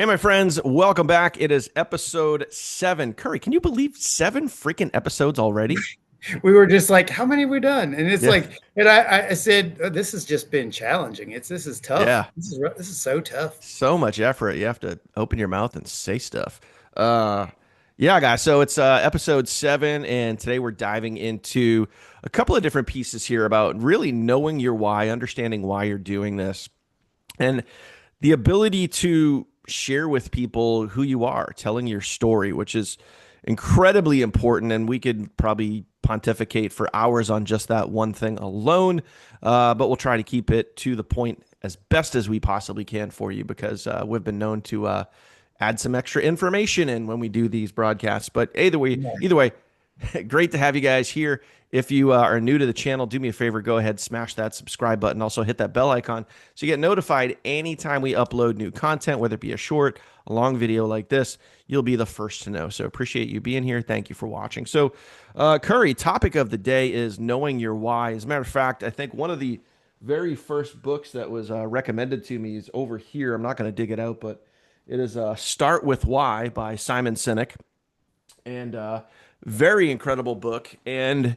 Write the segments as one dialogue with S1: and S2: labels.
S1: Hey, my friends, welcome back. It is episode 7. Curry, can you believe 7 freaking episodes already?
S2: We were just like, how many have we done? And it's
S1: Yeah.
S2: like, and I said, "Oh, this has just been challenging. This is tough.
S1: Yeah.
S2: This is so tough.
S1: So much effort. You have to open your mouth and say stuff. Uh, yeah, guys. So it's episode 7, and today we're diving into a couple of different pieces here about really knowing your why, understanding why you're doing this, and the ability to share with people who you are, telling your story, which is incredibly important. And we could probably pontificate for hours on just that one thing alone, but we'll try to keep it to the point as best as we possibly can for you because we've been known to add some extra information in when we do these broadcasts. But either way, great to have you guys here. If you are new to the channel, do me a favor, go ahead, smash that subscribe button. Also, hit that bell icon so you get notified anytime we upload new content, whether it be a short, a long video like this. You'll be the first to know. So, appreciate you being here. Thank you for watching. So, Curry, topic of the day is knowing your why. As a matter of fact, I think one of the very first books that was recommended to me is over here. I'm not going to dig it out, but it is Start with Why by Simon Sinek. And very incredible book. And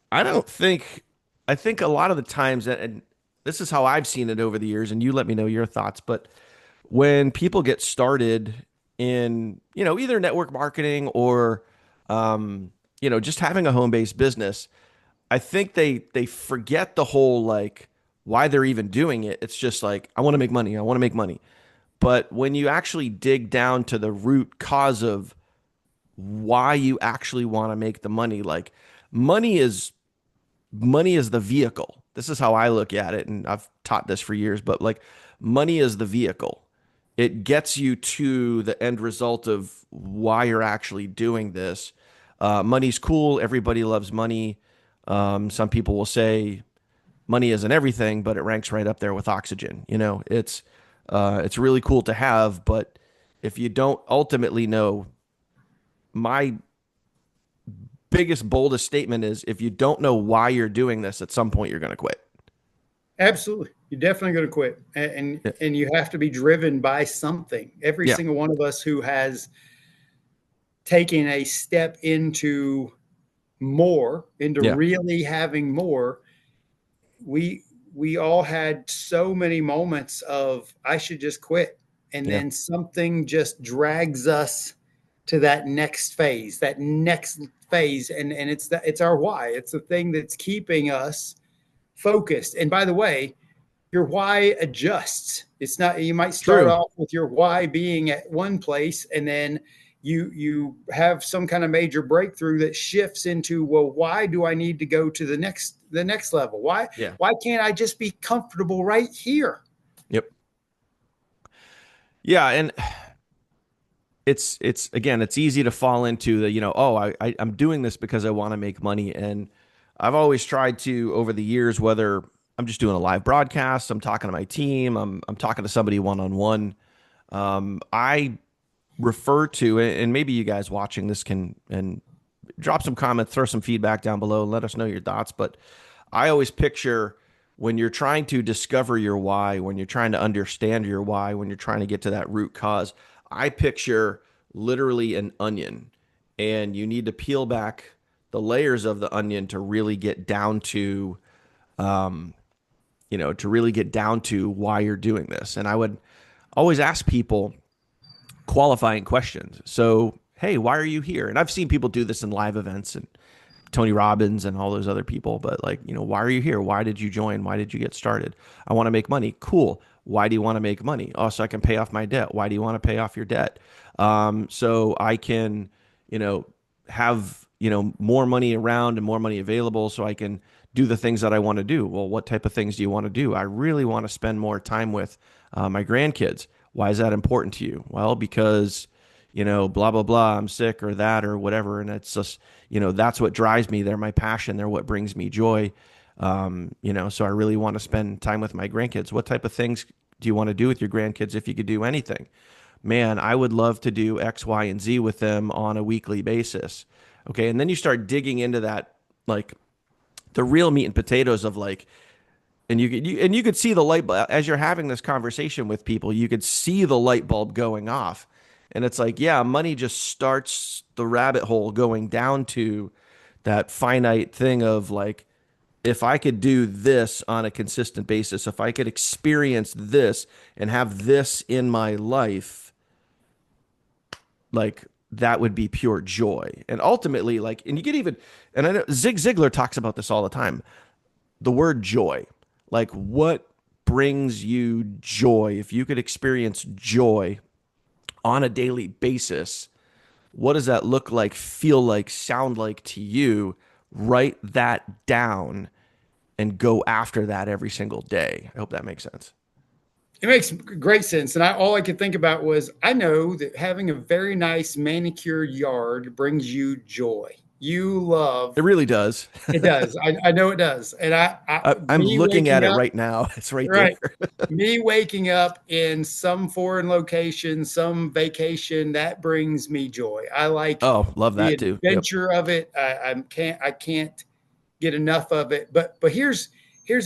S1: I don't think, I think a lot of the times that, and this is how I've seen it over the years, and you let me know your thoughts, but when people get started in, either network marketing or, just having a home-based business, I think they forget the whole like why they're even doing it. It's just like, I want to make money. I want to make money. But when you actually dig down to the root cause of why you actually want to make the money, like money is money is the vehicle. This is how I look at it, and I've taught this for years, but like money is the vehicle. It gets you to the end result of why you're actually doing this. Money's cool. Everybody loves money. Some people will say money isn't everything, but it ranks right up there with oxygen. It's really cool to have, but if you don't ultimately know, my biggest boldest statement is if you don't know why you're doing this, at some point you're going to quit.
S2: Absolutely. You're definitely going to quit.
S1: Yeah.
S2: And you have to be driven by something. Every
S1: Yeah.
S2: single one of us who has taken a step into more, into
S1: Yeah.
S2: really having more, we we all had so many moments of I should just quit. And
S1: Yeah.
S2: then something just drags us to that next phase, and it's our why. It's the thing that's keeping us focused. And by the way, your why adjusts. It's not, you might start
S1: True.
S2: off with your why being at one place, and then you have some kind of major breakthrough that shifts into, well, why do I need to go to the next level? why
S1: Yeah.
S2: why can't I just be comfortable right here?
S1: Yep. Yeah. And it's again, it's easy to fall into the, I'm doing this because I want to make money. And I've always tried to over the years, whether I'm just doing a live broadcast, I'm talking to my team, I'm talking to somebody one on one. I refer to, and maybe you guys watching this can and drop some comments, throw some feedback down below, and let us know your thoughts. But I always picture when you're trying to discover your why, when you're trying to understand your why, when you're trying to get to that root cause, I picture literally an onion, and you need to peel back the layers of the onion to really get down to, to really get down to why you're doing this. And I would always ask people qualifying questions. So, hey, why are you here? And I've seen people do this in live events and Tony Robbins and all those other people, but like, why are you here? Why did you join? Why did you get started? I want to make money. Cool. Why do you want to make money? Oh, so I can pay off my debt. Why do you want to pay off your debt? So I can, have, more money around and more money available so I can do the things that I want to do. Well, what type of things do you want to do? I really want to spend more time with my grandkids. Why is that important to you? Well, because, blah, blah, blah, I'm sick or that or whatever. And it's just, that's what drives me. They're my passion. They're what brings me joy. So I really want to spend time with my grandkids. What type of things do you want to do with your grandkids if you could do anything? Man, I would love to do X, Y, and Z with them on a weekly basis. Okay. And then you start digging into that, like the real meat and potatoes of like, And you could see the light bulb as you're having this conversation with people. You could see the light bulb going off, and it's like, yeah, money just starts the rabbit hole going down to that finite thing of like, if I could do this on a consistent basis, if I could experience this and have this in my life, like that would be pure joy. And ultimately, like, and you get even, and I know Zig Ziglar talks about this all the time, the word joy. Like, what brings you joy? If you could experience joy on a daily basis, what does that look like, feel like, sound like to you? Write that down and go after that every single day. I hope that makes sense.
S2: It makes great sense. And all I could think about was I know that having a very nice manicured yard brings you joy. You love
S1: It really does.
S2: it does. I know it does. And
S1: I'm
S2: me
S1: looking at
S2: waking
S1: it
S2: up,
S1: right now. It's right there.
S2: right. Me waking up in some foreign location, some vacation, that brings me joy. I like
S1: Oh, love
S2: the
S1: that too. Yep.
S2: adventure of it. I can't get enough of it. But here's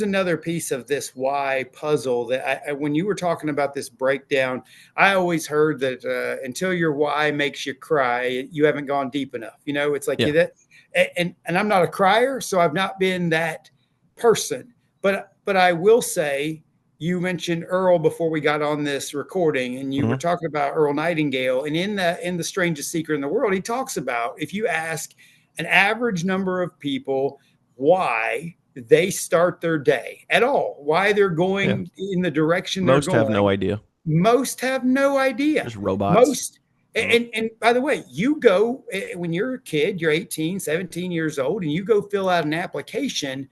S2: another piece of this why puzzle that when you were talking about this breakdown, I always heard that until your why makes you cry, you haven't gone deep enough. It's like
S1: Yeah.
S2: that, and I'm not a crier, so I've not been that person. But I will say, you mentioned Earl before we got on this recording, and you were
S1: Hmm.
S2: talking about Earl Nightingale, and in the Strangest Secret in the World, he talks about if you ask an average number of people why they start their day at all, why they're
S1: Yeah.
S2: going in the direction they're
S1: Most have no
S2: going.
S1: idea.
S2: Most have no idea.
S1: Just robots.
S2: Most,
S1: Hmm.
S2: and by the way, you go when you're a kid, you're 18, 17 years old, and you go fill out an application.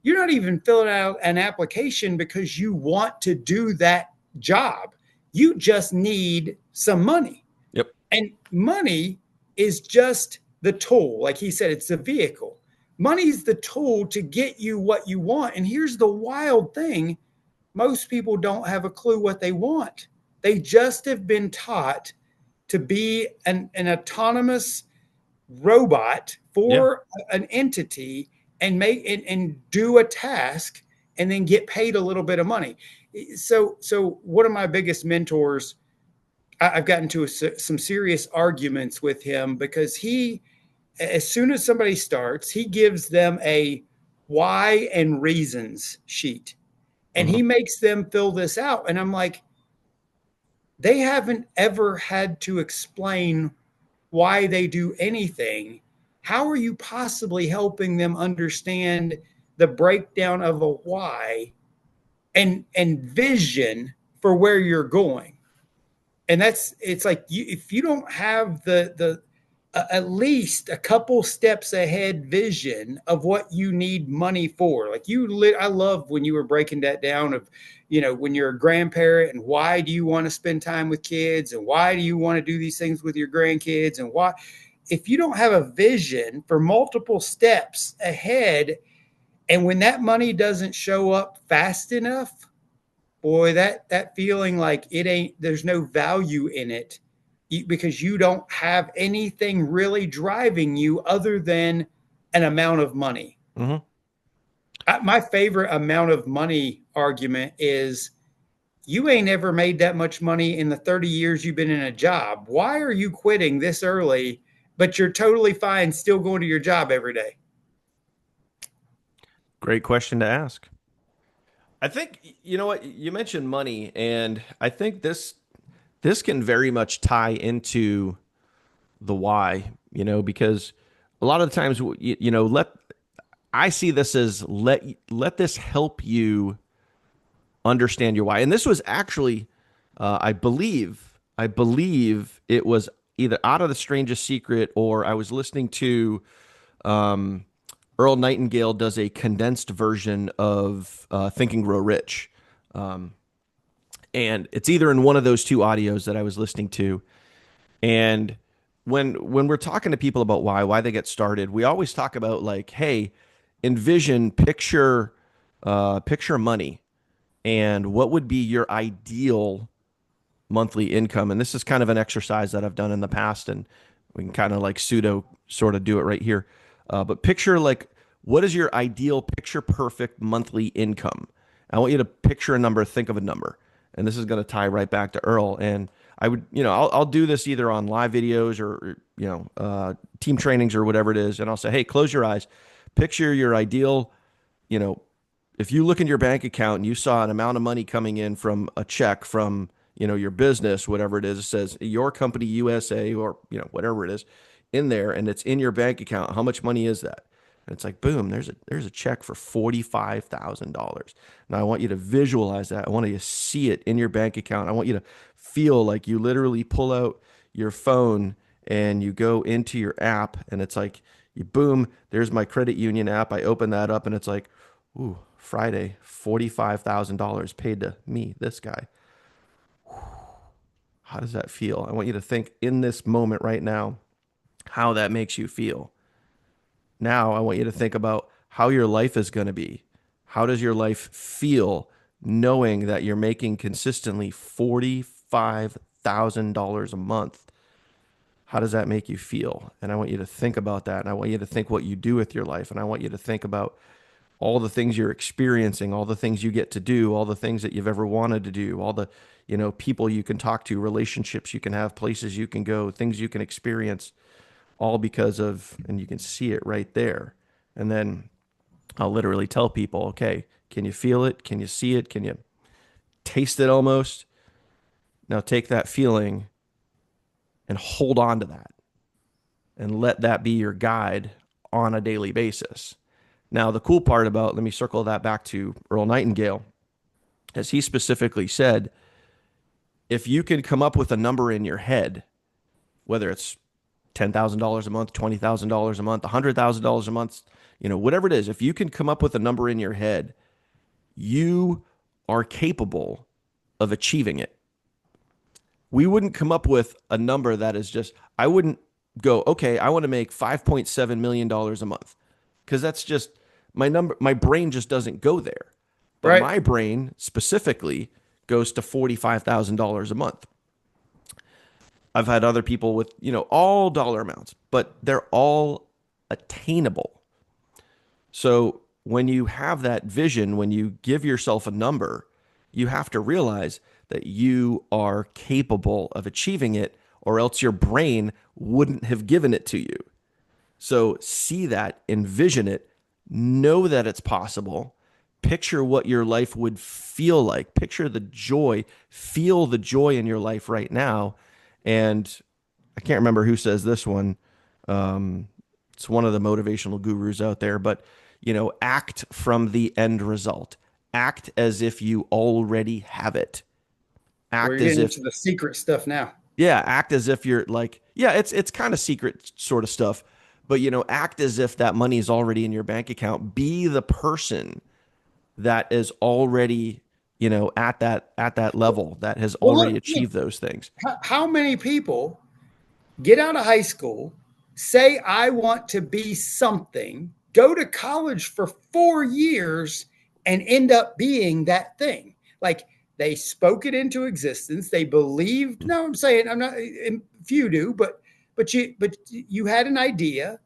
S2: You're not even filling out an application because you want to do that job. You just need some money.
S1: Yep.
S2: And money is just the tool. Like he said, it's the vehicle. Money is the tool to get you what you want. And here's the wild thing: most people don't have a clue what they want. They just have been taught to be an autonomous robot
S1: Yeah.
S2: for an entity and and do a task and then get paid a little bit of money. So one of my biggest mentors, I've gotten to some serious arguments with him because as soon as somebody starts, he gives them a why and reasons sheet and
S1: Hmm.
S2: he makes them fill this out. And I'm like, they haven't ever had to explain why they do anything. How are you possibly helping them understand the breakdown of a why and vision for where you're going? And it's like if you don't have the at least a couple steps ahead vision of what you need money for. Like I love when you were breaking that down of, when you're a grandparent and why do you want to spend time with kids and why do you want to do these things with your grandkids and why, if you don't have a vision for multiple steps ahead, and when that money doesn't show up fast enough, boy, that feeling like there's no value in it because you don't have anything really driving you other than an amount of money.
S1: Hmm.
S2: My favorite amount of money argument is you ain't ever made that much money in the 30 years you've been in a job. Why are you quitting this early, but you're totally fine still going to your job every day?
S1: Great question to ask. I think you know what you mentioned money, and I think this can very much tie into the why. Because a lot of the times, let I see this as let this help you understand your why. And this was actually, I believe it was either out of the Strangest Secret or I was listening to um, Earl Nightingale does a condensed version of Think and Grow Rich. Um, and it's either in one of those two audios that I was listening to. And when we're talking to people about why they get started, we always talk about like, hey, envision, picture money, and what would be your ideal monthly income. And this is kind of an exercise that I've done in the past, and we can kind of like pseudo sort of do it right here. But picture like what is your ideal picture perfect monthly income? I want you to picture a number, think of a number. And this is going to tie right back to Earl. And I would, I'll do this either on live videos or, team trainings or whatever it is. And I'll say, hey, close your eyes, picture your ideal, you know, if you look in your bank account and you saw an amount of money coming in from a check from, your business, whatever it is, it says your company USA or, whatever it is in there and it's in your bank account. How much money is that? And it's like, boom, there's a check for $45,000. Now I want you to visualize that. I want you to see it in your bank account. I want you to feel like you literally pull out your phone and you go into your app and it's like, you boom, there's my credit union app. I open that up and it's like, ooh, Friday, $45,000 paid to me, this guy. How does that feel? I want you to think in this moment right now how that makes you feel. Now I want you to think about how your life is going to be. How does your life feel knowing that you're making consistently $45,000 a month? How does that make you feel? And I want you to think about that. And I want you to think what you do with your life. And I want you to think about all the things you're experiencing, all the things you get to do, all the things that you've ever wanted to do, all the, people you can talk to, relationships you can have, places you can go, things you can experience, all because of, and you can see it right there. And then I'll literally tell people, okay, can you feel it? Can you see it? Can you taste it almost? Now take that feeling and hold on to that and let that be your guide on a daily basis. Now, the cool part about, let me circle that back to Earl Nightingale, as he specifically said, if you can come up with a number in your head, whether it's $10,000 a month, $20,000 a month, $100,000 a month, whatever it is, if you can come up with a number in your head, you are capable of achieving it. We wouldn't come up with a number that is just, I wouldn't go, okay, I want to make $5.7 million a month. Because that's just my number. My brain just doesn't go there. But
S2: Right.
S1: my brain specifically goes to $45,000 a month. I've had other people with, all dollar amounts, but they're all attainable. So when you have that vision, when you give yourself a number, you have to realize that you are capable of achieving it, or else your brain wouldn't have given it to you. So see that, envision it, know that it's possible. Picture what your life would feel like. Picture the joy, feel the joy in your life right now. And I can't remember who says this one. It's one of the motivational gurus out there, but act from the end result. Act as if you already have it.
S2: We're
S1: Act as
S2: getting
S1: if,
S2: into the secret stuff now.
S1: yeah, act as if you're like, yeah, it's kind of secret sort of stuff, but act as if that money is already in your bank account. Be the person that is already, at that level, that has
S2: Well,
S1: already
S2: look,
S1: achieved those things.
S2: how many people get out of high school, say, I want to be something, go to college for 4 years, and end up being that thing? Like, they spoke it into existence. They believed. No, I'm saying, I'm not. Few do, but you had an idea.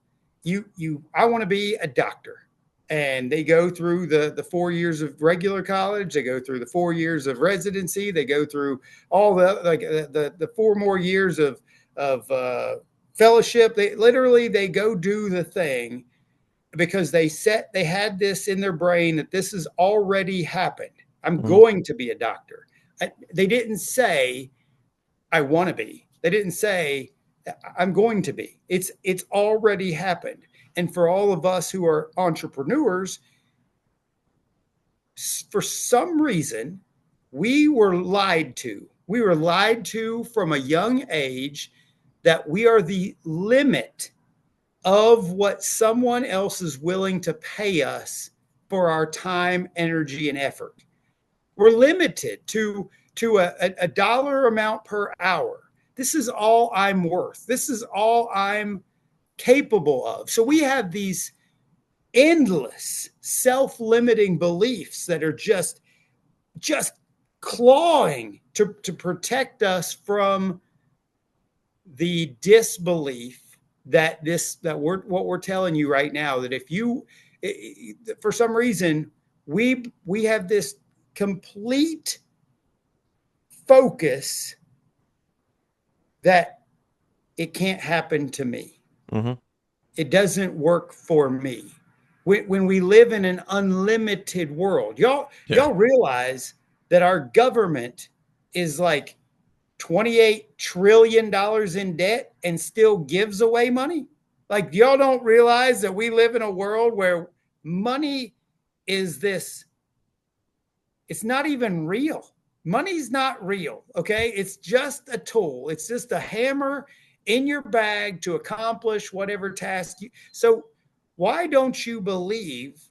S2: I want to be a doctor, and they go through the 4 years of regular college. They go through the 4 years of residency. They go through all the 4 more years of fellowship. They go do the thing because they had this in their brain that this has already happened. I'm going to be a doctor. They didn't say I want to be. They didn't say I'm going to be. It's already happened. And for all of us who are entrepreneurs, for some reason, we were lied to. We were lied to from a young age that we are the limit of what someone else is willing to pay us for our time, energy, and effort. We're limited to a dollar amount per hour. This is all I'm worth. This is all I'm capable of. So we have these endless self-limiting beliefs that are just clawing to protect us from the disbelief that what we're telling you right now, that if you, for some reason, we have this complete focus that it can't happen to me.
S1: Mm-hmm.
S2: It doesn't work for me. When we live in an unlimited world, y'all realize that our government is like $28 trillion in debt and still gives away money. Like, y'all don't realize that we live in a world where money is this, it's not even real. Money's not real. Okay. It's just a tool. It's just a hammer in your bag to accomplish whatever task you. So why don't you believe?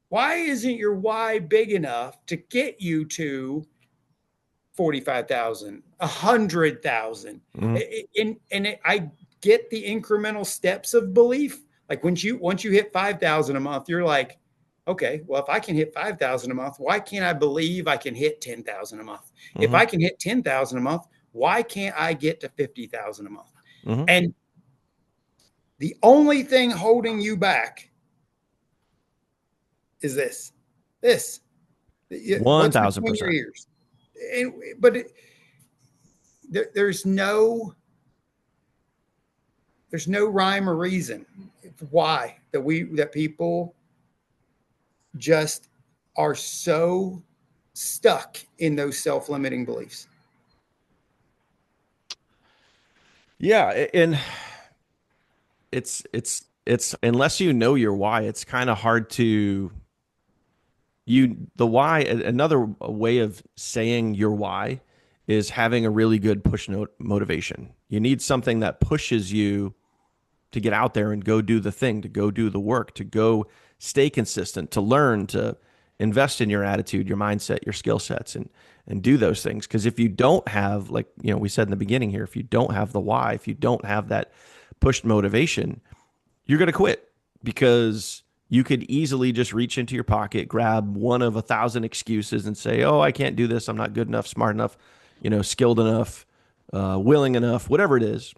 S2: Why isn't your why big enough to get you to 45,000, 100,000? I get the incremental steps of belief. Like once you hit 5,000 a month, you're like, okay, well, if I can hit 5,000 a month, why can't I believe I can hit 10,000 a month? Mm-hmm. If I can hit 10,000 a month, why can't I get to 50,000 a month? Mm-hmm. And the only thing holding you back is this
S1: 1,000%.
S2: But there's no rhyme or reason why that people just are so stuck in those self-limiting beliefs.
S1: Yeah, and it's unless you know your why, it's kind of hard to the why. Another way of saying your why is having a really good push note motivation. You need something that pushes you to get out there and go do the thing, to go do the work, to go stay consistent, to learn, to invest in your attitude, your mindset, your skill sets, and do those things. Because if you don't have, like, we said in the beginning here, if you don't have the why, if you don't have that pushed motivation, you're going to quit, because you could easily just reach into your pocket, grab one of 1,000 excuses and say, oh, I can't do this. I'm not good enough, smart enough, skilled enough, willing enough, whatever it is,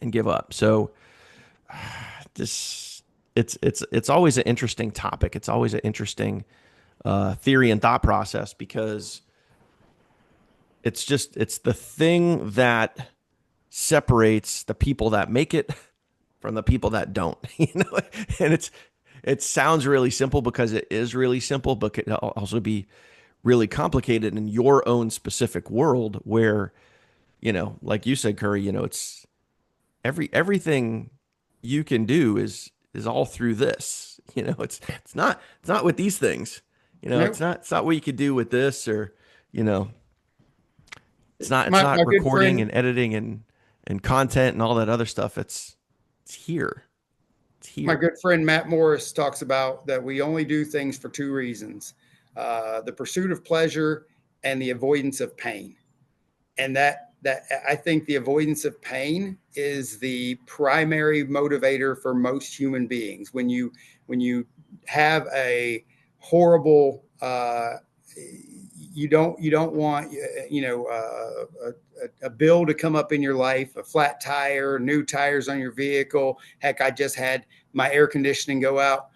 S1: and give up. So it's always an interesting topic. It's always an interesting theory and thought process, because it's the thing that separates the people that make it from the people that don't, and it sounds really simple because it is really simple, but it can also be really complicated in your own specific world where, like you said, Curry, it's everything you can do is all through this. It's not with these things. Nope. It's not what you could do with this, or it's not recording and editing and content and all that other stuff. It's here. It's here.
S2: My good friend Matt Morris talks about that we only do things for two reasons: the pursuit of pleasure and the avoidance of pain. And that I think the avoidance of pain is the primary motivator for most human beings. When you have a horrible, you don't want a bill to come up in your life, a flat tire, new tires on your vehicle. Heck, I just had my air conditioning go out.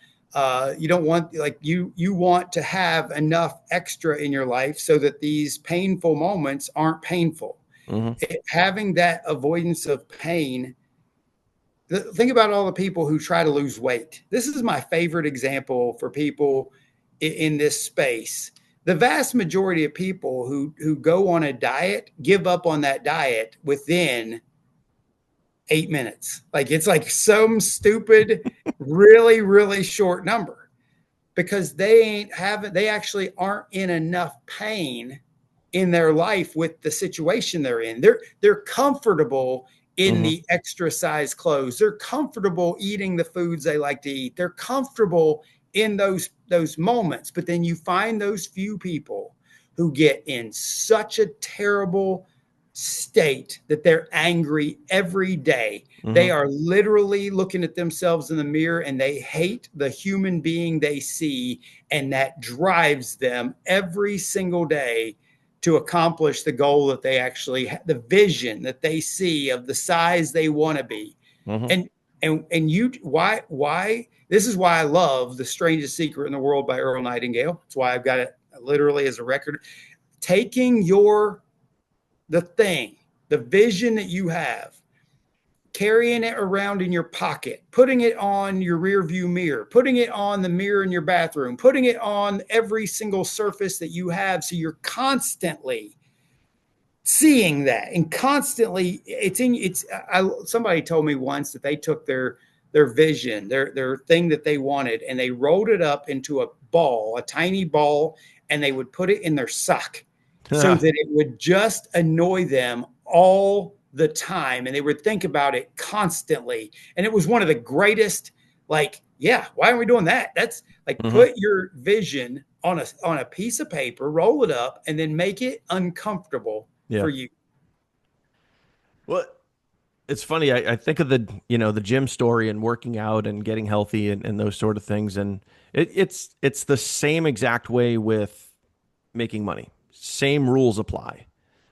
S2: You don't want, you want to have enough extra in your life so that these painful moments aren't painful. Mm-hmm. Having that avoidance of pain. Think about all the people who try to lose weight. This is my favorite example for people in this space. The vast majority of people who go on a diet give up on that diet within 8 minutes. It's like some stupid, really, really short number, because they actually aren't in enough pain in their life with the situation they're in. They're comfortable in mm-hmm. the extra size clothes. They're comfortable eating the foods they like to eat. They're comfortable in those moments. But then you find those few people who get in such a terrible state that they're angry every day. Mm-hmm. They are literally looking at themselves in the mirror and they hate the human being they see. And that drives them every single day to accomplish the goal that they actually the vision that they see of the size they want to be. Mm-hmm. And you, why, this is why I love The Strangest Secret in the World by Earl Nightingale. It's why I've got it literally as a record. Taking the vision that you have, carrying it around in your pocket, putting it on your rear view mirror, putting it on the mirror in your bathroom, putting it on every single surface that you have. So you're constantly seeing that, and constantly somebody told me once that they took their vision, their thing that they wanted, and they rolled it up into a tiny ball, and they would put it in their sock so that it would just annoy them all the time, and they would think about it constantly. And it was one of the greatest, like, yeah, why aren't we doing that? That's like, put your vision on a piece of paper, roll it up, and then make it uncomfortable for you.
S1: Well, it's funny. I think of the gym story and working out and getting healthy and those sort of things. And it's the same exact way with making money. Same rules apply.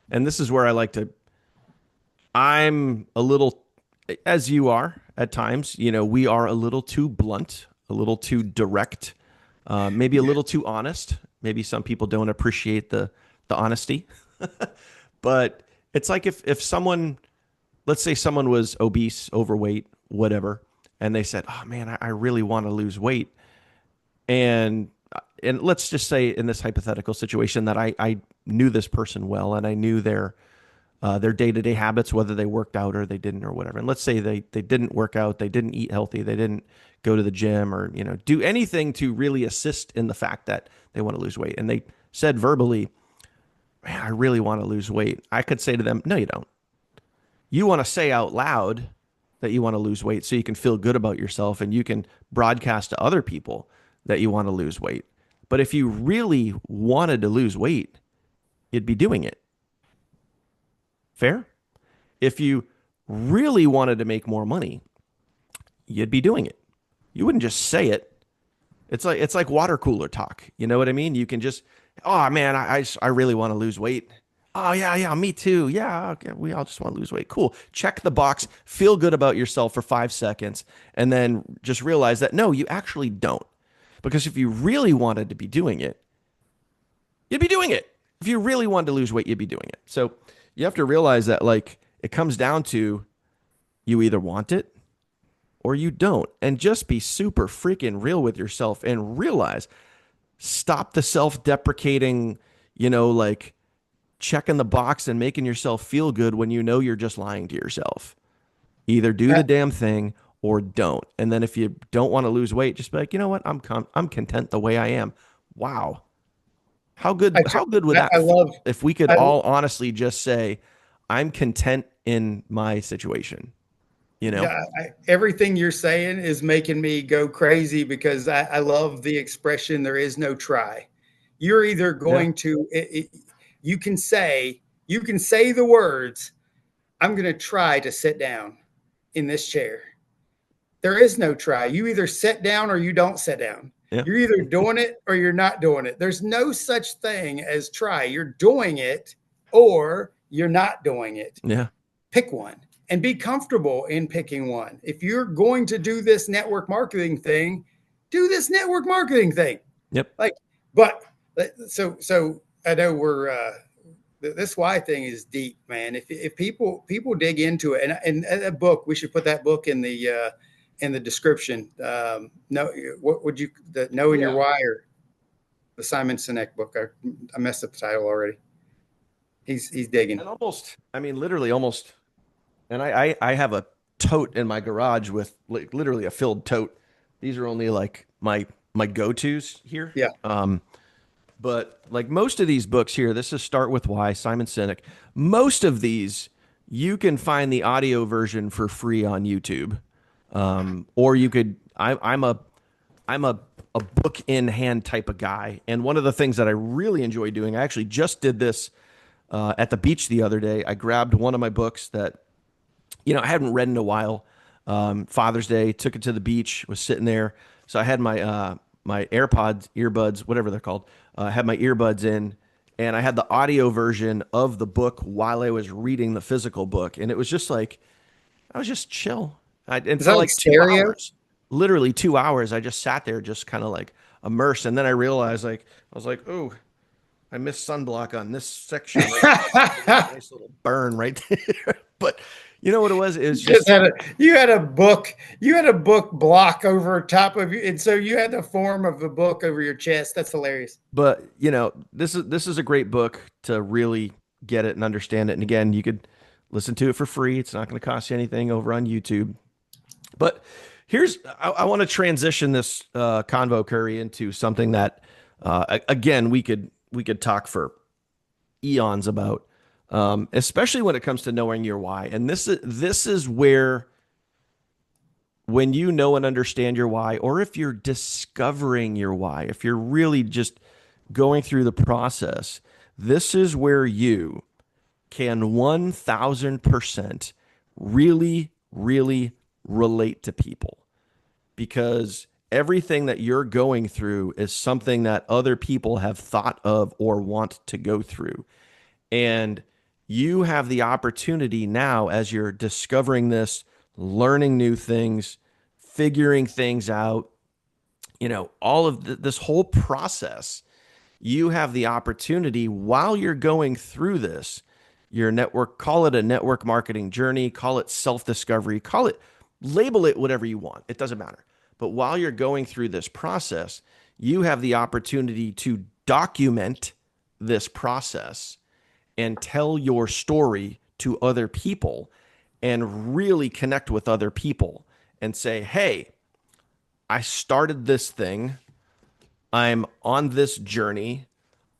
S1: And this is where I'm a little, as you are at times, we are a little too blunt, a little too direct, maybe a little too honest. Maybe some people don't appreciate the honesty, but it's like if someone, let's say someone was obese, overweight, whatever, and they said, "Oh man, I really want to lose weight," and let's just say in this hypothetical situation that I knew this person well and I knew their day-to-day habits, whether they worked out or they didn't or whatever. And let's say they didn't work out, they didn't eat healthy, they didn't go to the gym or do anything to really assist in the fact that they want to lose weight. And they said verbally, "Man, I really want to lose weight." I could say to them, "No, you don't. You want to say out loud that you want to lose weight so you can feel good about yourself and you can broadcast to other people that you want to lose weight. But if you really wanted to lose weight, you'd be doing it." Fair? If you really wanted to make more money, you'd be doing it. You wouldn't just say it. It's like water cooler talk. You know what I mean? You can just, "Oh man, I really want to lose weight." "Oh yeah, me too. Yeah, okay, we all just want to lose weight." Cool. Check the box. Feel good about yourself for 5 seconds, and then just realize that no, you actually don't. Because if you really wanted to be doing it, you'd be doing it. If you really wanted to lose weight, you'd be doing it. So you have to realize that it comes down to you either want it or you don't. And just be super freaking real with yourself and realize, stop the self-deprecating, checking the box and making yourself feel good when you're just lying to yourself. Either do the damn thing or don't. And then if you don't want to lose weight, just be like, "You know what? I'm content the way I am." Wow. How good would that feel if we could all honestly just say, "I'm content in my situation."
S2: Yeah, everything you're saying is making me go crazy because I love the expression, "There is no try." You're either going to, you can say the words, "I'm going to try to sit down in this chair." There is no try. You either sit down or you don't sit down. Yeah. You're either doing it or you're not doing it. There's no such thing as try. You're doing it or you're not doing it.
S1: Yeah.
S2: Pick one and be comfortable in picking one. If you're going to do this network marketing thing, do this network marketing thing.
S1: Yep.
S2: So I know this why thing is deep, man. If people dig into it, and a book, we should put that book in the description. Knowing Your Why, or the Simon Sinek book. I messed up the title already. He's digging.
S1: And literally almost. And I have a tote in my garage with literally a filled tote. These are only my go-tos here.
S2: Yeah.
S1: But most of these books here, this is Start With Why, Simon Sinek. Most of these, you can find the audio version for free on YouTube. Or you could, I'm a book in hand type of guy. And one of the things that I really enjoy doing, I actually just did this at the beach the other day. I grabbed one of my books that, I hadn't read in a while. Father's Day, took it to the beach, was sitting there. So I had my earbuds, whatever they're called. Had my earbuds in, and I had the audio version of the book while I was reading the physical book. And it was just I was just chill. And
S2: for 2 hours,
S1: literally 2 hours, I just sat there, just kind of immersed. And then I realized, I was like, "Oh, I missed sunblock on this section right there. Nice little burn right there. But you know what it was? It was
S2: Just
S1: just,
S2: had a you had a book block over top of you, and so you had the form of the book over your chest. That's hilarious.
S1: but you know, this is a great book to really get it and understand it. And again, you could listen to it for free. It's not going to cost you anything over on YouTube. But I want to transition this convo, Curry, into something that again we could talk for eons about, especially when it comes to knowing your why. And this is where, when you know and understand your why, or if you're discovering your why, if you're really just going through the process, this is where you can 1000% really, really relate to people, because everything that you're going through is something that other people have thought of or want to go through. And you have the opportunity now, as you're discovering this, learning new things, figuring things out, all of this whole process, you have the opportunity while you're going through this, your network, call it a network marketing journey, call it self-discovery, label it whatever you want. It doesn't matter. But while you're going through this process, you have the opportunity to document this process and tell your story to other people and really connect with other people and say, hey, I started this thing. I'm on this journey.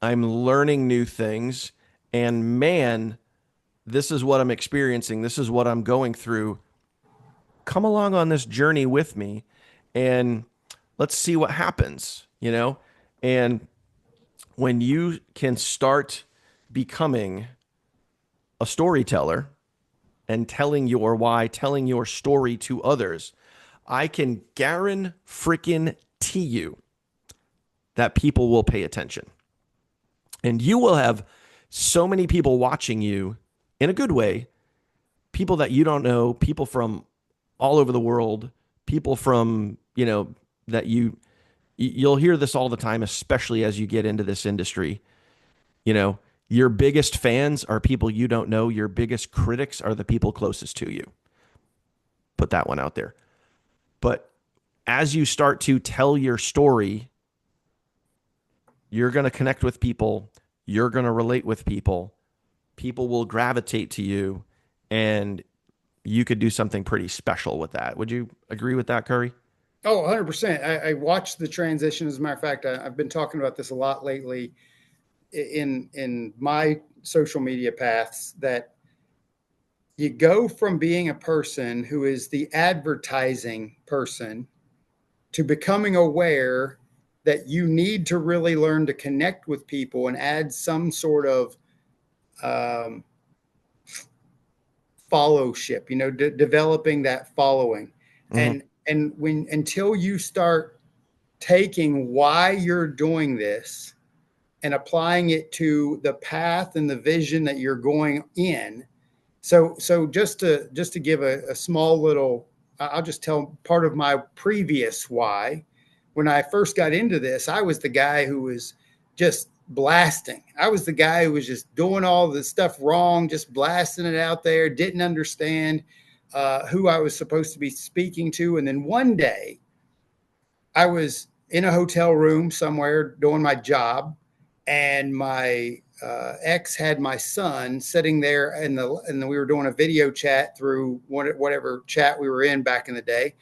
S1: I'm learning new things. And man, this is what I'm experiencing. This is what I'm going through. Come along on this journey with me and let's see what happens, And when you can start becoming a storyteller and telling your why, telling your story to others, I can guarantee you that people will pay attention. And you will have so many people watching you in a good way, people that you don't know, people from all over the world, people from, that you'll hear this all the time, especially as you get into this industry. Your biggest fans are people you don't know. Your biggest critics are the people closest to you. Put that one out there. But as you start to tell your story, you're going to connect with people. You're going to relate with people. People will gravitate to you, and you could do something pretty special with that. Would you agree with that, Curry?
S2: Oh, 100%. I watched the transition. As a matter of fact, I've been talking about this a lot lately in my social media paths, that you go from being a person who is the advertising person to becoming aware that you need to really learn to connect with people and add some sort of followship, developing that following.
S1: Mm-hmm.
S2: And when, until you start taking why you're doing this and applying it to the path and the vision that you're going in. So just to give a small little, I'll just tell part of my previous why. When I first got into this, I was the guy who was just blasting. I was the guy who was just doing all the stuff wrong, just blasting it out there, didn't understand who I was supposed to be speaking to. And then one day I was in a hotel room somewhere doing my job, and my ex had my son sitting there, and we were doing a video chat through whatever chat we were in back in the day,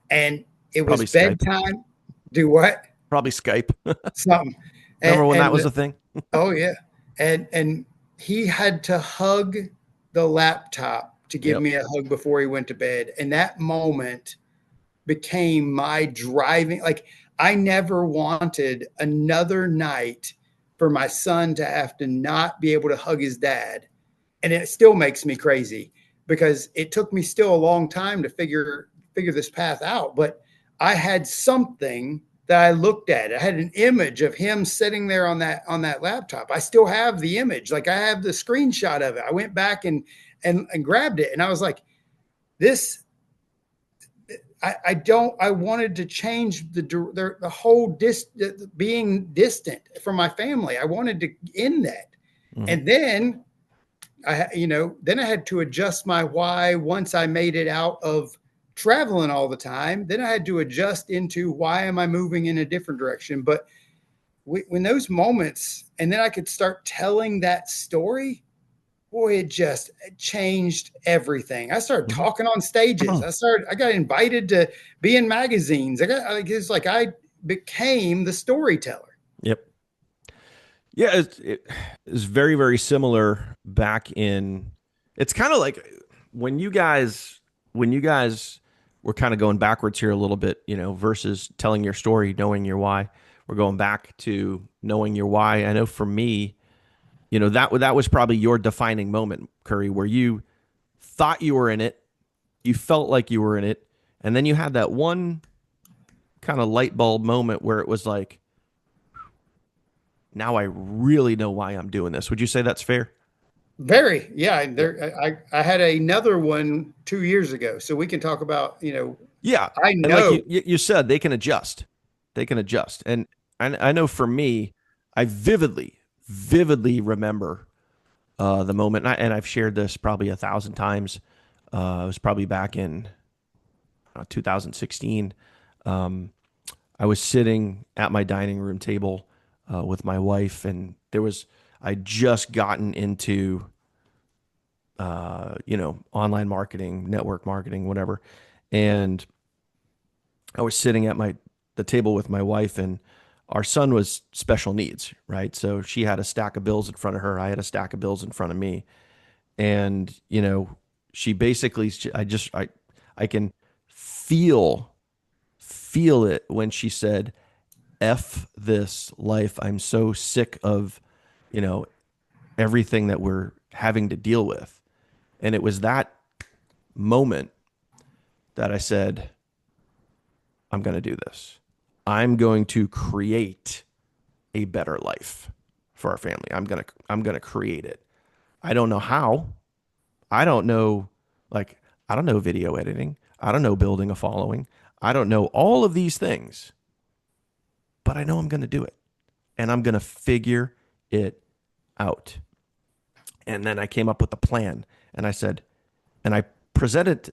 S2: and it was
S1: Probably Skype.
S2: bedtime. Do what?
S1: Probably Skype.
S2: Something.
S1: Remember when that was a thing?
S2: Oh yeah, and he had to hug the laptop to give me a hug before he went to bed, and that moment became my driving. Like, I never wanted another night for my son to have to not be able to hug his dad. And it still makes me crazy because it took me still a long time to figure this path out. But I had something that I looked at. I had an image of him sitting there on that laptop. I still have the image. Like, I have the screenshot of it. I went back and grabbed it, and I was like, this, I wanted to change the whole being distant from my family. I wanted to end that.
S1: Mhm.
S2: And then then I had to adjust my why once I made it out of traveling all the time. Then I had to adjust into why am I moving in a different direction. But when those moments, and then I could start telling that story, boy, it changed everything. I started
S1: Mhm.
S2: talking on stages. I got invited to be in magazines. It's like I became the storyteller.
S1: Yep. Yeah, it's very, very similar back in. It's kind of like when you guys when you guys were kind of going backwards here a little bit, versus telling your story, knowing your why. We're going back to knowing your why. I know for me, that was probably your defining moment, Curry, where you thought you were in it, you felt like you were in it, and then you had that one kind of light bulb moment where it was like, now I really know why I'm doing this. Would you say that's fair?
S2: Very, yeah.
S1: Yeah.
S2: I had another one 2 years ago, so we can talk about.
S1: Yeah.
S2: I
S1: And like
S2: know.
S1: you said, they can adjust. They can adjust. And I know for me, I vividly remember the moment. And I've shared this probably 1,000 times. It was probably back in 2016. Um, I was sitting at my dining room table with my wife, and I'd just gotten into online marketing, network marketing, whatever. And I was sitting at the table with my wife, and our son was special needs, right? So she had a stack of bills in front of her. I had a stack of bills in front of me. And, she basically, I can feel it when she said, F this life. I'm so sick of, you know, everything that we're having to deal with. And it was that moment that I said, I'm going to do this. I'm going to create a better life for our family. I'm going to create it. I don't know how. I don't know like I don't know video editing. I don't know building a following. I don't know all of these things, but I know I'm going to do it and I'm going to figure it out. And then I came up with a plan and I said, and I presented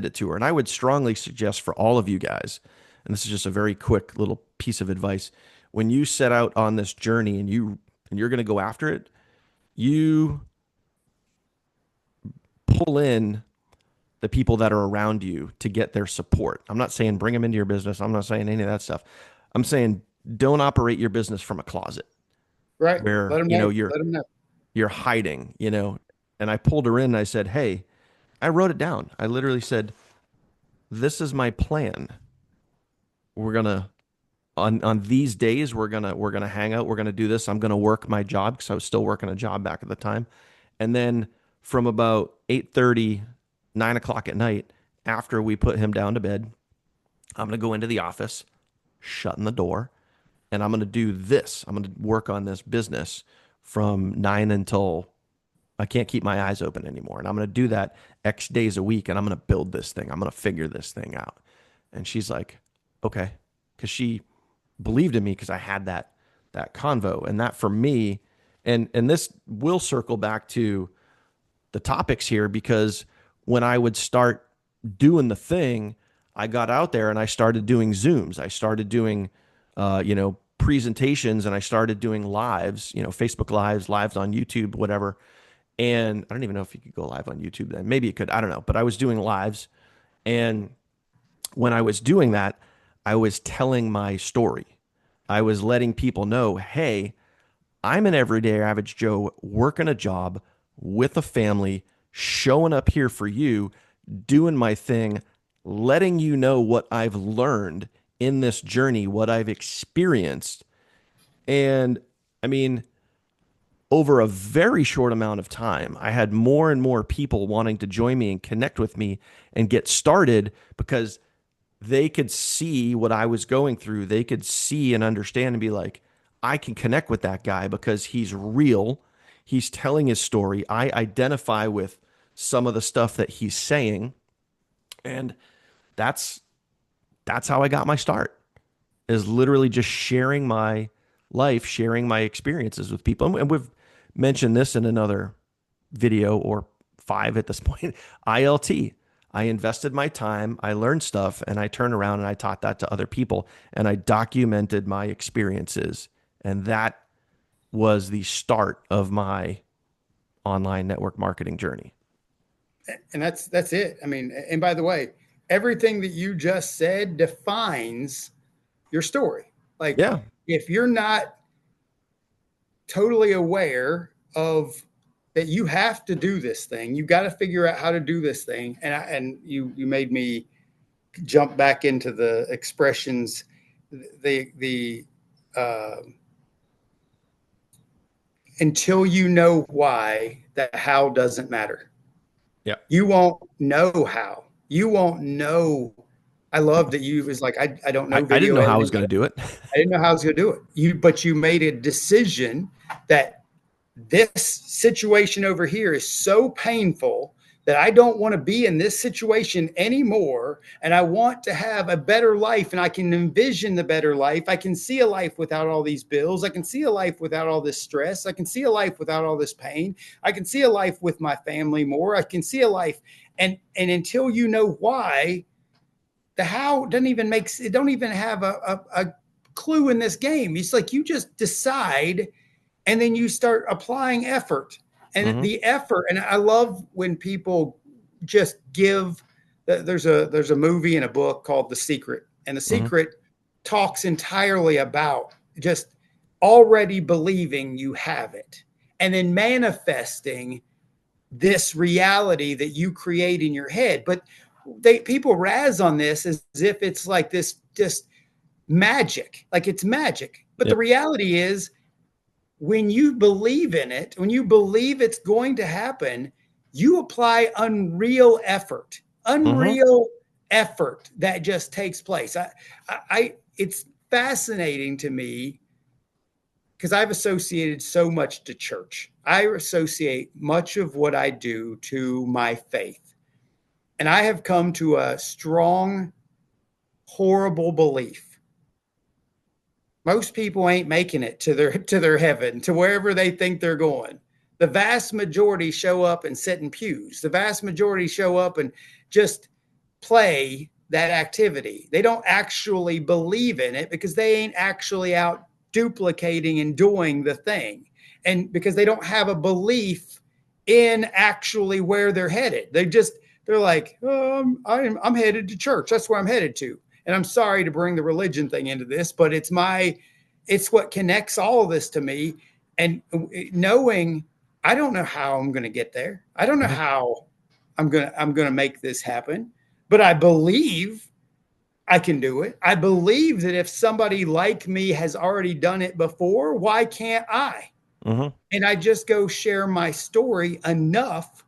S1: it to her. And I would strongly suggest for all of you guys, and this is just a very quick little piece of advice, when you set out on this journey and you're going to go after it, you pull in the people that are around you to get their support. I'm not saying bring them into your business. I'm not saying any of that stuff. I'm saying don't operate your business from a closet
S2: Right. Let
S1: where,
S2: them know.
S1: you're
S2: Let them know.
S1: you're hiding. And I pulled her in and I said, "Hey, I wrote it down. I literally said, this is my plan. We're going to on these days we're gonna hang out. We're gonna do this. I'm gonna work my job because I was still working a job back at the time, and then from about 8:30, 9 o'clock at night, after we put him down to bed, I'm gonna go into the office, shutting the door, and I'm gonna do this. I'm gonna work on this business from 9 until I can't keep my eyes open anymore, and I'm gonna do that X days a week, and I'm gonna build this thing. I'm gonna figure this thing out." And she's like, "Okay," because she believed in me because I had that convo, and that for me, and this will circle back to the topics here, because when I would start doing the thing, I got out there and I started doing Zooms. I started doing presentations, and I started doing lives, Facebook lives on YouTube, whatever. And I don't even know if you could go live on YouTube then. Maybe you could. I don't know. But I was doing lives, and when I was doing that, I was telling my story. I was letting people know, hey, I'm an everyday average Joe working a job with a family, showing up here for you, doing my thing, letting you know what I've learned in this journey, what I've experienced. And I mean, over a very short amount of time, I had more and more people wanting to join me and connect with me and get started because they could see what I was going through. They could see and understand and be like, I can connect with that guy because he's real. He's telling his story. I identify with some of the stuff that he's saying. And that's that's how I got my start, is literally just sharing my life, sharing my experiences with people. And we've mentioned this in another video or five at this point. ILT. I invested my time, I learned stuff, and I turned around and I taught that to other people, and I documented my experiences. And that was the start of my online network marketing journey.
S2: And that's it. I mean, and by the way, everything that you just said defines your story. Like,
S1: Yeah.
S2: if you're not totally aware of that, you have to do this thing, you got to figure out how to do this thing. And you made me jump back into the expressions, the uh, until you know why, that how doesn't matter.
S1: Yeah.
S2: You won't know how. You won't know. I love that you was like, I don't know
S1: I didn't
S2: video
S1: know how I
S2: editing.
S1: was going to do it.
S2: I didn't know how I was going to do it. But you made a decision that this situation over here is so painful that I don't want to be in this situation anymore. And I want to have a better life. And I can envision the better life. I can see a life without all these bills. I can see a life without all this stress. I can see a life without all this pain. I can see a life with my family more. I can see a life. And until you know why, the how doesn't even make it, don't even have a clue in this game. It's like you just decide and then you start applying effort, and
S1: Mm-hmm.
S2: the effort. And I love when people just give. There's a movie and a book called The Secret, and The
S1: Mm-hmm.
S2: Secret talks entirely about just already believing you have it and then manifesting this reality that you create in your head. But people razz on this as if it's like this just magic, like it's magic. But the
S1: Yep.
S2: reality is, when you believe in it, when you believe it's going to happen, you apply
S1: Mm-hmm.
S2: unreal effort that just takes place. It's fascinating to me because I've associated so much to church. I associate much of what I do to my faith. And I have come to a strong, horrible belief. Most people ain't making it to their heaven, to wherever they think they're going. The vast majority show up and sit in pews. The vast majority show up and just play that activity. They don't actually believe in it because they ain't actually out duplicating and doing the thing. And because they don't have a belief in actually where they're headed. They're like, I'm headed to church. That's where I'm headed to. And I'm sorry to bring the religion thing into this, but it's what connects all of this to me. And knowing I don't know how I'm going to get there. I don't know
S1: Mm-hmm.
S2: how I'm going to make this happen, but I believe I can do it. I believe that if somebody like me has already done it before, why can't I?
S1: Mm-hmm.
S2: And I just go share my story enough.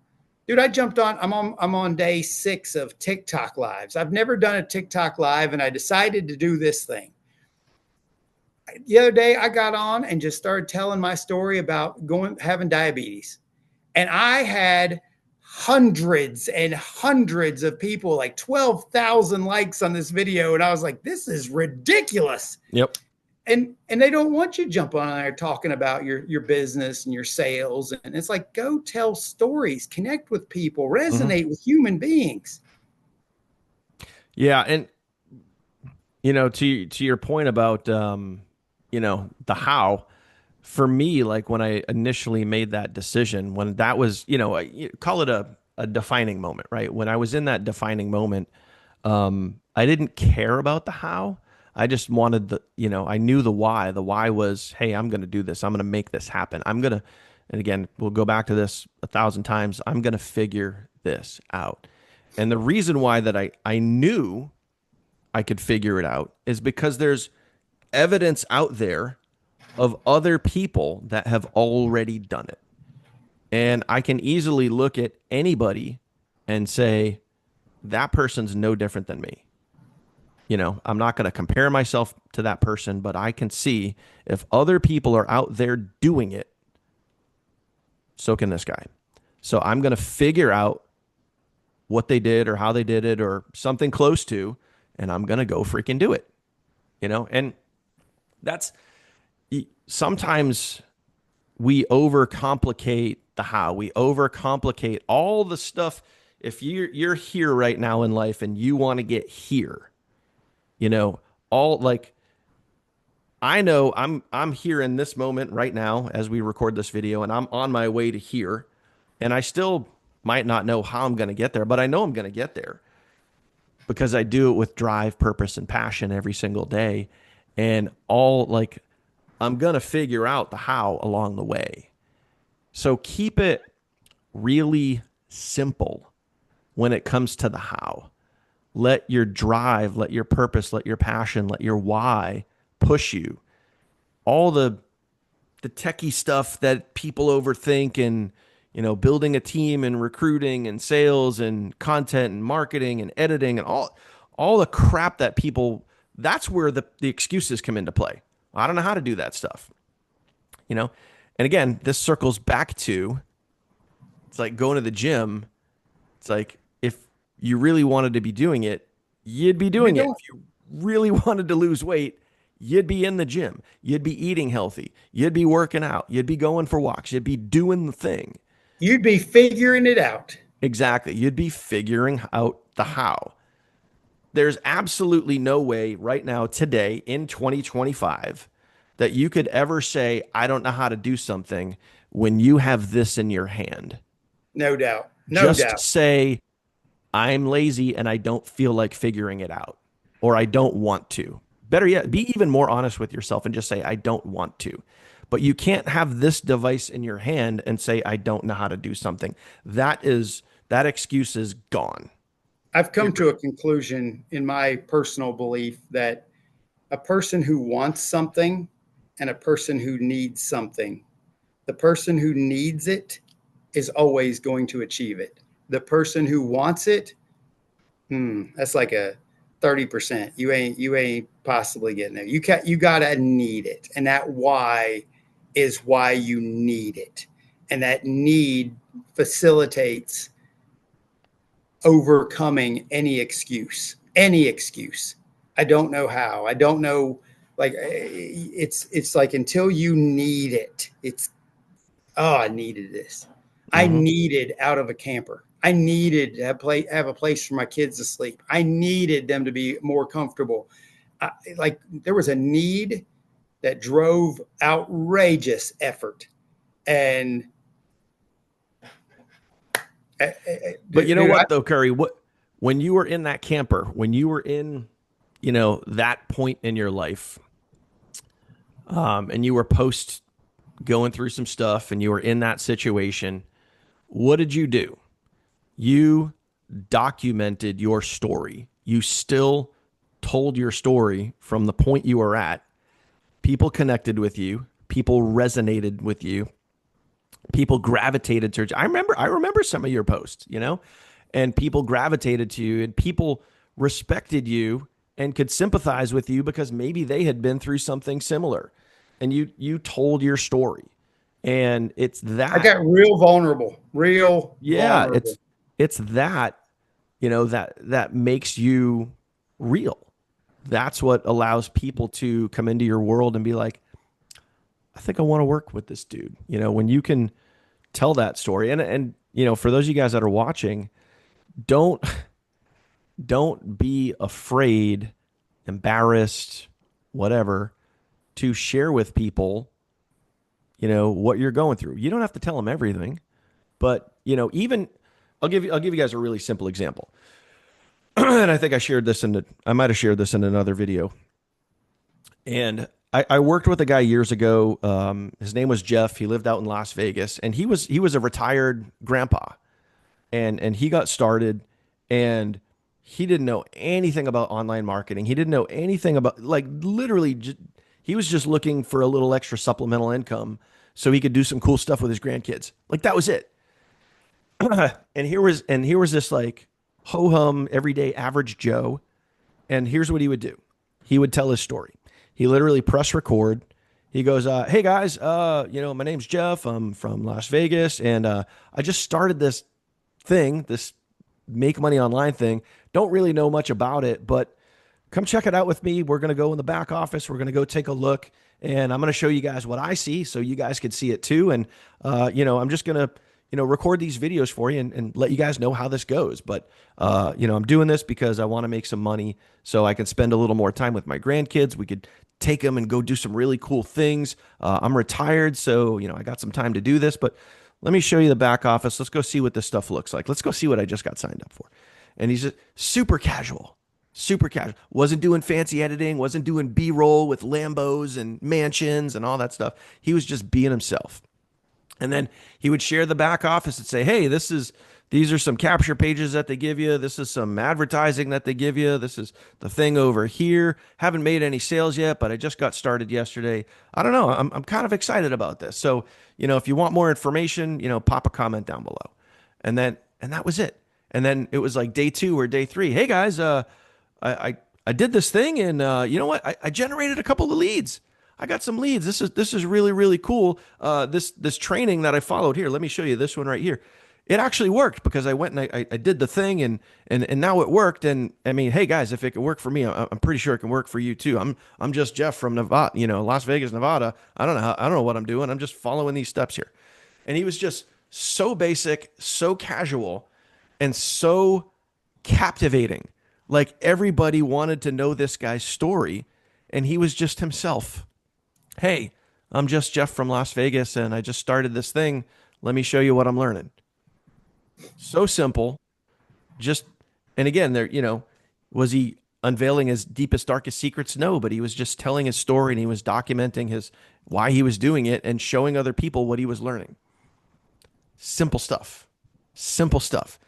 S2: Dude, I'm on day 6 of TikTok lives. I've never done a TikTok live, and I decided to do this thing. The other day I got on and just started telling my story about having diabetes. And I had hundreds and hundreds of people, like 12,000 likes on this video. And I was like, this is ridiculous.
S1: Yep.
S2: And they don't want you jumping on there talking about your business and your sales. And it's like, go tell stories, connect with people,
S1: Mm-hmm.
S2: resonate with human beings.
S1: Yeah. And, to your point about, the how, for me, like when I initially made that decision, when that was, call it a defining moment, right? When I was in that defining moment, I didn't care about the how. I just wanted I knew the why. The why was, hey, I'm going to do this. I'm going to make this happen. And again, we'll go back to this 1,000 times. I'm going to figure this out. And the reason why that I knew I could figure it out is because there's evidence out there of other people that have already done it. And I can easily look at anybody and say, that person's no different than me. I'm not going to compare myself to that person, but I can see if other people are out there doing it, so can this guy. So I'm going to figure out what they did or how they did it or something close to, and I'm going to go freaking do it, you know? And that's sometimes we overcomplicate the how. We overcomplicate all the stuff. If you're here right now in life and you want to get here, you know, all like I know I'm here in this moment right now as we record this video, and I'm on my way to here, and I still might not know how I'm going to get there, but I know I'm going to get there because I do it with drive, purpose, and passion every single day. And all like I'm going to figure out the how along the way. So keep it really simple when it comes to the how. Let your drive, let your purpose, let your passion, let your why push you. All the techie stuff that people overthink, and you know, building a team and recruiting and sales and content and marketing and editing and all the crap that people, that's where the excuses come into play. I don't know how to do that stuff. You know? And again, this circles back to it's like going to the gym. It's like if you really wanted to be doing it, you'd be doing it. If you really wanted to lose weight, you'd be in the gym. You'd be eating healthy. You'd be working out. You'd be going for walks. You'd be doing the thing.
S2: You'd be figuring it out.
S1: Exactly. You'd be figuring out the how. There's absolutely no way right now, today in 2025, that you could ever say, I don't know how to do something when you have this in your hand.
S2: No doubt. No doubt.
S1: Just say, I'm lazy and I don't feel like figuring it out, or I don't want to. Better yet, be even more honest with yourself and just say, I don't want to. But you can't have this device in your hand and say, I don't know how to do something. That excuse is gone.
S2: I've come to a conclusion in my personal belief that a person who wants something and a person who needs something, the person who needs it is always going to achieve it. The person who wants it, that's like a 30%. You ain't possibly getting there. You gotta need it. And that why is why you need it. And that need facilitates overcoming any excuse. I don't know how. I don't know. Like it's like until you need it, I needed this. Mm-hmm. I needed out of a camper. I needed to have a place for my kids to sleep. I needed them to be more comfortable. Like there was a need that drove outrageous effort. And
S1: but you know what though, Curry, when you were in that camper, when you were in, you know, that point in your life, and you were post going through some stuff and you were in that situation, what did you do? You documented your story. You still told your story from the point you were at. People connected with you. People resonated with you. People gravitated towards you. I remember some of your posts, you know, and people gravitated to you, and people respected you and could sympathize with you because maybe they had been through something similar, and you told your story. And it's that
S2: I got real vulnerable, vulnerable.
S1: It's that, you know, that makes you real. That's what allows people to come into your world and be like, I think I want to work with this dude. You know, when you can tell that story, and you know, for those of you guys that are watching, don't be afraid, embarrassed, whatever, to share with people, you know, what you're going through. You don't have to tell them everything, but you know, even I'll give you guys a really simple example. And I think I might have shared this in another video. And I worked with a guy years ago. His name was Jeff. He lived out in Las Vegas, and he was a retired grandpa, and he got started, and he didn't know anything about online marketing. He didn't know anything about, like, literally he was just looking for a little extra supplemental income so he could do some cool stuff with his grandkids. Like, that was it. And here was this like ho-hum everyday average Joe. And here's what he would do. He would tell his story. He literally press record. He goes, hey guys, you know, my name's Jeff. I'm from Las Vegas. And I just started this thing, this make money online thing. Don't really know much about it, but come check it out with me. We're going to go in the back office. We're going to go take a look, and I'm going to show you guys what I see so you guys can see it too. And, I'm just going to, record these videos for you and let you guys know how this goes. But, I'm doing this because I want to make some money so I can spend a little more time with my grandkids. We could take them and go do some really cool things. I'm retired, so, I got some time to do this, but let me show you the back office. Let's go see what this stuff looks like. Let's go see what I just got signed up for. And he's just super casual. Super casual. Wasn't doing fancy editing, wasn't doing B-roll with Lambos and mansions and all that stuff. He was just being himself. And then he would share the back office and say, "Hey, these are some capture pages that they give you. This is some advertising that they give you. This is the thing over here. Haven't made any sales yet, but I just got started yesterday. I don't know. I'm kind of excited about this. So, if you want more information, pop a comment down below." And that was it. And then it was like day 2 or day 3. "Hey guys, I did this thing, and you know what? I generated a couple of leads. I got some leads. This is really really cool. This training that I followed here. Let me show you this one right here. It actually worked because I went and I did the thing, and now it worked. And I mean, hey guys, if it can work for me, I'm pretty sure it can work for you too. I'm just Jeff from Nevada, Las Vegas, Nevada. I don't know what I'm doing. I'm just following these steps here." And he was just so basic, so casual, and so captivating. Like everybody wanted to know this guy's story, and he was just himself. "Hey, I'm just Jeff from Las Vegas, and I just started this thing. Let me show you what I'm learning." So simple. Just, and again, was he unveiling his deepest, darkest secrets? No, but he was just telling his story, and he was documenting why he was doing it and showing other people what he was learning. Simple stuff. Simple stuff.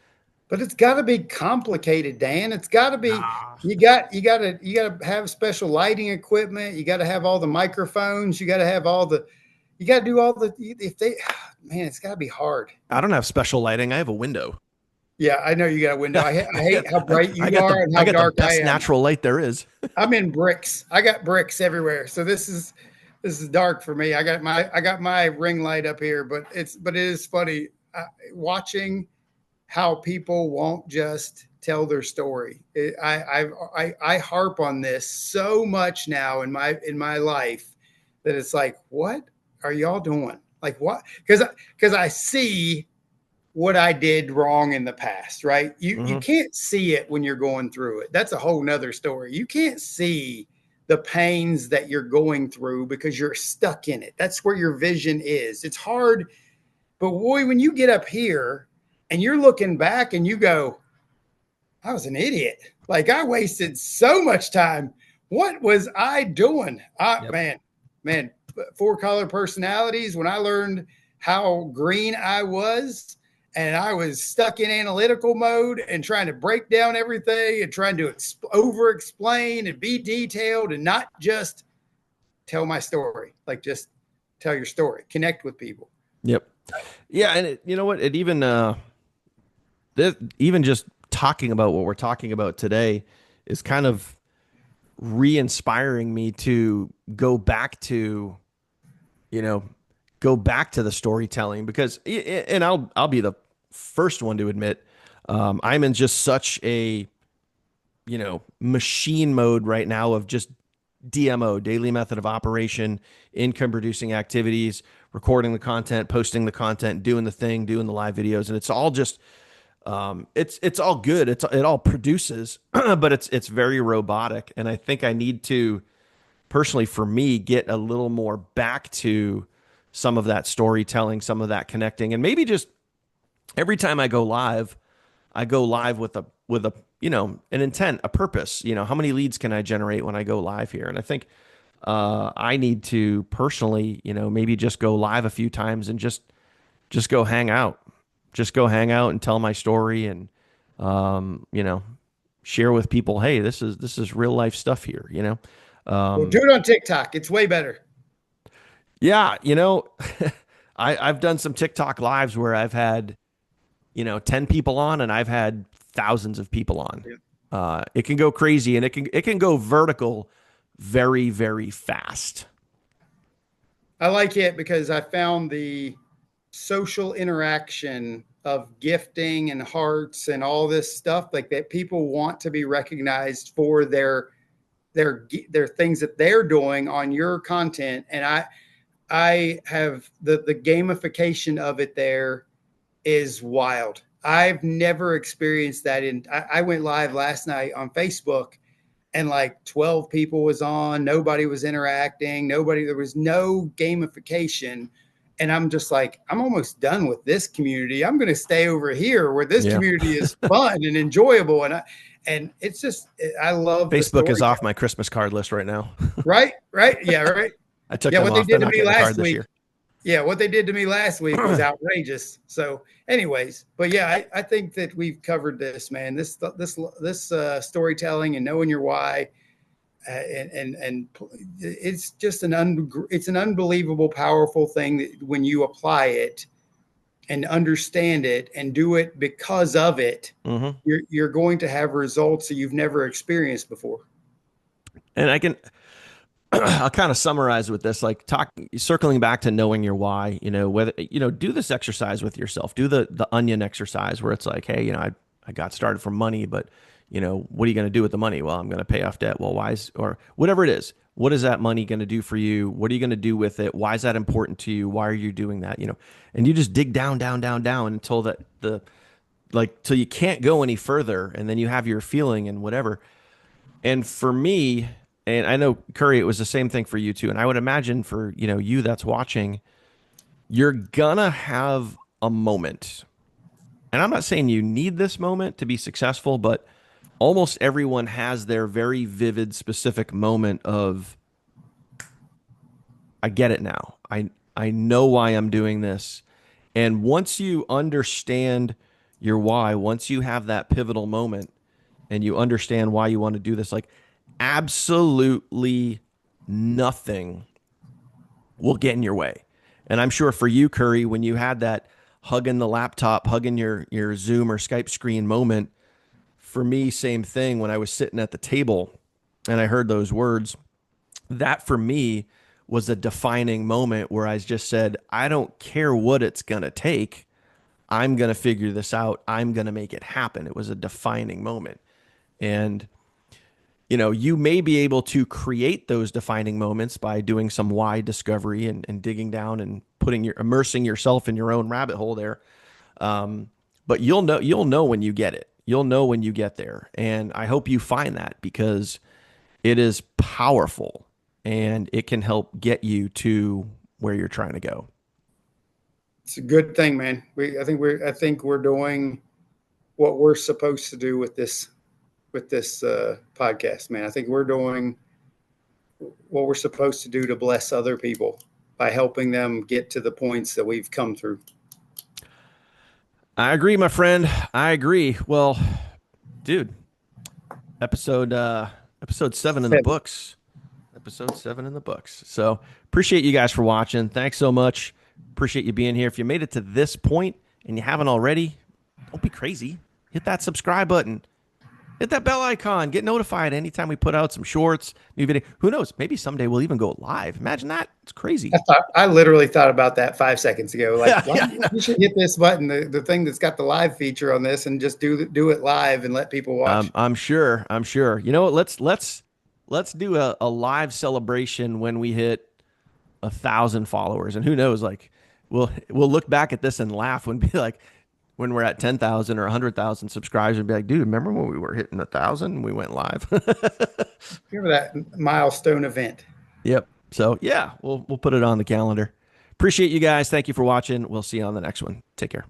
S2: But it's got to be complicated, Dan. It's got to be. You got to have special lighting equipment. You got to have all the microphones. You got to have all the. You got to do all the. If they, man, it's got to be hard.
S1: I don't have special lighting. I have a window.
S2: Yeah, I know you got a window. I hate how bright you are and how
S1: I got
S2: dark
S1: the best
S2: I am.
S1: natural light there is.
S2: I'm in bricks. I got bricks everywhere. So this is dark for me. I got my ring light up here, but it is funny watching how people won't just tell their story. I harp on this so much now in my life that it's like, what are y'all doing? Like what? Because I see what I did wrong in the past, right? You can't see it when you're going through it. That's a whole nother story. You can't see the pains that you're going through because you're stuck in it. That's where your vision is. It's hard, but boy, when you get up here and you're looking back and you go, "I was an idiot. Like I wasted so much time. What was I doing?" Yep. Man, 4-color personalities. When I learned how green I was, and I was stuck in analytical mode and trying to break down everything and trying to over explain and be detailed and not just tell my story, like just tell your story, connect with people.
S1: Yep. Yeah. And you know what? It even, even just talking about what we're talking about today is kind of re-inspiring me to go back to, the storytelling because, and I'll be the first one to admit, I'm in just such a, machine mode right now of just DMO, daily method of operation, income producing activities, recording the content, posting the content, doing the thing, doing the live videos. And it's all just, it's all good. It all produces, but it's very robotic. And I think I need to personally, for me, get a little more back to some of that storytelling, some of that connecting, and maybe just every time I go live with a an intent, a purpose. How many leads can I generate when I go live here? And I think I need to personally, maybe just go live a few times and just go hang out, and tell my story and share with people. Hey, this is real life stuff here.
S2: Well, do it on TikTok. It's way better.
S1: Yeah, I've done some TikTok lives where I've had 10 people on and I've had thousands of people on. Yeah. It can go crazy and it can go vertical very, very fast.
S2: I like it because I found the social interaction of gifting and hearts and all this stuff like that. People want to be recognized for their they're things that they're doing on your content. And I have the gamification of it there is wild. I've never experienced that. I went live last night on Facebook and like 12 people was on, nobody was interacting, there was no gamification. And I'm just like, I'm almost done with this community. I'm going to stay over here where this community is fun and enjoyable. And it's just, I love
S1: Facebook is off my Christmas card list right now.
S2: Right. Yeah. Right.
S1: I took them
S2: what
S1: off.
S2: They did to me last
S1: week.
S2: Year. Yeah. What they did to me last week was outrageous. So anyways, but yeah, I think that we've covered this, man, this storytelling and knowing your why. And it's just an unbelievable, powerful thing that when you apply it and understand it and do it because of it, you're going to have results that you've never experienced before.
S1: And I'll kind of summarize with this, like circling back to knowing your why, whether, do this exercise with yourself, do the onion exercise where it's like, hey, I got started from money, but what are you going to do with the money? Well, I'm going to pay off debt. Well, or whatever it is, what is that money going to do for you? What are you going to do with it? Why is that important to you? Why are you doing that? And you just dig down until till you can't go any further. And then you have your feeling and whatever. And for me, and I know Curry, it was the same thing for you too. And I would imagine for, you that's watching, you're gonna have a moment. And I'm not saying you need this moment to be successful, but almost everyone has their very vivid, specific moment of, I get it now. I know why I'm doing this. And once you understand your why, once you have that pivotal moment and you understand why you want to do this, like absolutely nothing will get in your way. And I'm sure for you, Curry, when you had that hugging the laptop, hugging your Zoom or Skype screen moment, for me, same thing. When I was sitting at the table and I heard those words, that for me was a defining moment where I just said, I don't care what it's going to take. I'm going to figure this out. I'm going to make it happen. It was a defining moment. And, you may be able to create those defining moments by doing some why discovery and digging down and immersing yourself in your own rabbit hole there. But you'll know when you get it. You'll know when you get there. And I hope you find that because it is powerful and it can help get you to where you're trying to go.
S2: It's a good thing, man. I think we're doing what we're supposed to do with this podcast, man. I think we're doing what we're supposed to do to bless other people by helping them get to the points that we've come through.
S1: I agree, my friend. I agree. Well, dude, episode 7 in the books. Episode 7 in the books. So appreciate you guys for watching. Thanks so much. Appreciate you being here. If you made it to this point and you haven't already, don't be crazy. Hit that subscribe button. Hit that bell icon. Get notified anytime we put out some shorts, new video. Who knows? Maybe someday we'll even go live. Imagine that. It's crazy.
S2: I literally thought about that 5 seconds ago. Like, you should hit this button, the thing that's got the live feature on this, and just do it live and let people watch.
S1: I'm sure. You know what? Let's do a live celebration when we hit 1,000 followers, and who knows? Like, we'll look back at this and laugh and be like, when we're at 10,000 or 100,000 subscribers, and be like, dude, remember when we were hitting 1,000 and we went live?
S2: Remember that milestone event?
S1: Yep. So yeah, we'll put it on the calendar. Appreciate you guys. Thank you for watching. We'll see you on the next one. Take care.